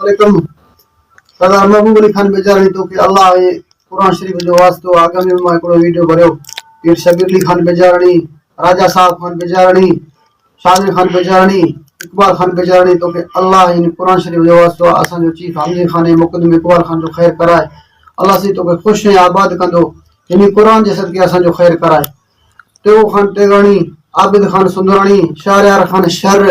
वालेकुम सरदार महबूब अली खान बेजारी तो कि अल्लाह ये कुरान शरीफ जो वास्तो आगामी में हिकिड़ो वीडियो भरियो पीर शबीर अली खान बेजारणी राजा साहब खान बेजारणी शादिर खान बेजारणी इकबाल खान बेजारणी तो कि अल्लाह इन कुरान शरीफ जो वास्तो असांजो चीफ हमजे खान मुक़द्दम इकबाल खान जो खैर कराए अल्लाह से तो कि खुश ऐं आबाद कंदो इन कुरान जे सदके असांजो खैर कराए टेऊ खान टेगाणी आबिद खान सुंदराणी शहरयार खान शहर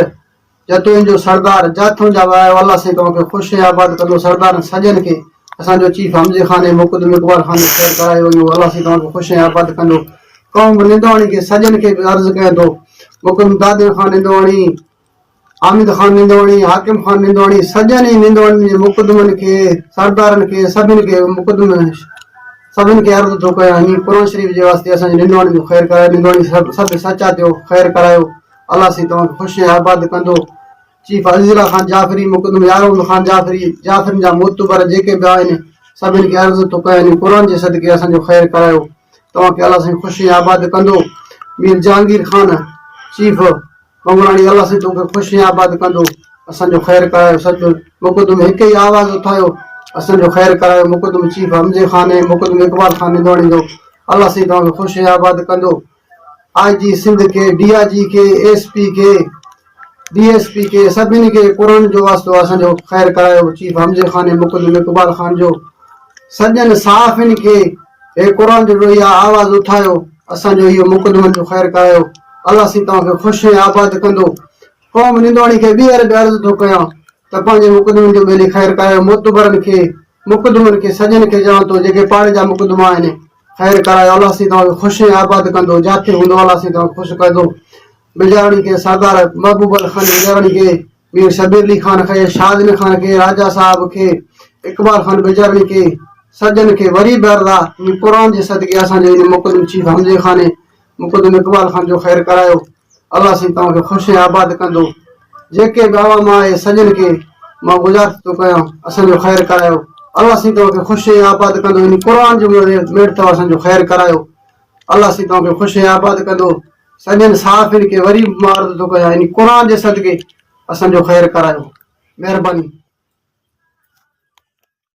जतोइन जो सरदार जाथों जा वायो अल्लाह से तव्हांखे खुश ऐं आबाद कंदो सरदार सजन खे असांजो चीफ हमजे खान मुक़द्दम इकबाल खान खैर करायो इहो अल्लाह से तव्हांखे खुश ऐं आबाद कंदो क़ौम निंदवाणी के सजन के भी अर्ज़ कयां थो मुक़द्दम दादिर खान निंदवाणी आमिद खान निंदवाणी हाकिम खान निंदवाणी सजन ई निंदवाणी जे मुक़द्दमन के सरदारन के सभिनि खे अर्ज़ थो कयां हीअ कुरान शरीफ जे वास्ते असांजे निंदवाणी जो खैर करायो निंदवाणी सभु सचा थियो खैर करायो अल्लाह से तव्हांखे खुश ऐं आबाद कंदो चीफ अज़ीज़ुल्लाह खान जाफ़री मुक़द्दम यारूल खान जाफ़री जा मोतबर जेके बि आहिनि सभिनि खे अर्ज़ थो कयां कुरान जे सदके असांजो खैर करायो तव्हांखे अल्लाह साईं खुश ऐं आबाद कंदो मीर जहांगीर खान चीफ मंगलाणी अल्लाह साईं तोखे खुश ऐं आबाद कंदो असांजो खैर करायो सॼो मुक़द्दम हिकु ई आवाज़ उथायो असांजो खैर करायो मुक़द्दम चीफ हमजे खान मुक़द्दम इकबाल खान निंदवाणी जो अल्लाह साईं तव्हांखे खुश ऐं आबाद कंदो IG सिंध के DIG के SP के DSP के सभिनी खे कुरान जो वास्तो असांजो खैर करायो चीफ हमजे खान मुक़द्दम इकबाल खान जो सॼनि साफ़िन खे हे कुरान जो इहा आवाज़ उठायो असांजो इहो मुक़द्दमनि जो खैर करायो अल्लाह साईं तव्हांखे खुश ऐं आबाद कंदो क़ौम निंदवाणी खे ॿीहर बि अर्ज़ थो कयां त पंहिंजे मुक़द्दमनि जो ॿेली खैर करायो मोतबरनि खे मुक़द्दमनि खे सॼनि खे चवां थो जेके पाड़े जा मुक़द्दमा आहिनि खैर करायो अल्लाह साईं तव्हांखे खुश ऐं आबाद कंदो जिथे हूंदो अल्लाह साईं तव्हांखे ख़ुशि कंदो बेजारणी के सरदार महबूब अली खान बेजारणी के मीर शबीर अली खान खे शादिर खान के राजा साहब के इकबाल खान बेजारणी के सजन के वरी बि अर्ज़ आहे इन कुरान जे सदके असांजो इन मुक़द्दम चीफ हमजे खान मुक़द्दम इकबाल खान जो खैर करायो अल्लाह साईं तव्हांखे खुश ऐं आबाद कंदो जेके बि आवाम आहे सजन खे मां गुज़ारिश थो कयां असांजो खैर करायो अल्लाह साईं तव्हांखे खुश ऐं आबाद कंदो इन कुरान जो मेड़ अथव असांजो खैर करायो अल्लाह साईं तव्हांखे खुश ऐं आबाद कंदो सॼनि साफ़िन खे वरी मां अर्ज़ थो कयां इन कुरान जे सदके असांजो खैर करायो महिरबानी।